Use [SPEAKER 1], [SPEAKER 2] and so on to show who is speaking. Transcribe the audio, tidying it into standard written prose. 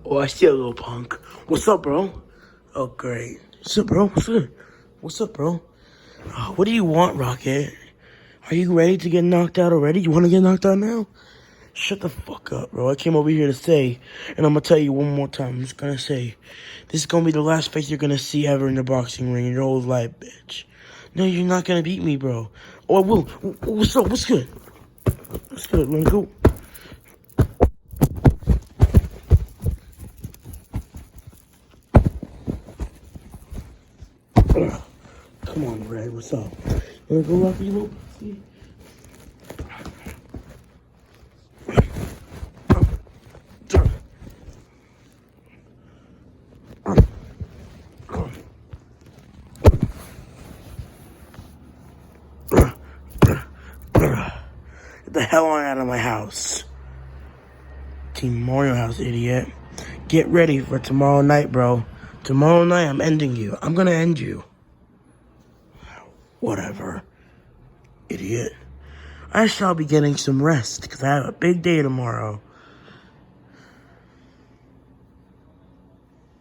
[SPEAKER 1] Oh, I see a little punk. What's up, bro? Oh, great. What's up, bro? What's good? What's up, bro? What do you want, Rocket? Are you ready to get knocked out already? You want to get knocked out now? Shut the fuck up, bro. I came over here to say, and I'm going to tell you one more time. I'm just going to say, this is going to be the last face you're going to see ever in the boxing ring in your whole life, bitch. No, you're not going to beat me, bro. Oh, I will. What's up? What's good? What's good? Let's go. Come on, Red. What's up? You want to go, Rocky? You want to see? Get the hell on out of my house. Team Mario house, idiot. Get ready for tomorrow night, bro. Tomorrow night, I'm ending you. I'm gonna end you. Whatever. Idiot. I shall be getting some rest, because I have a big day tomorrow.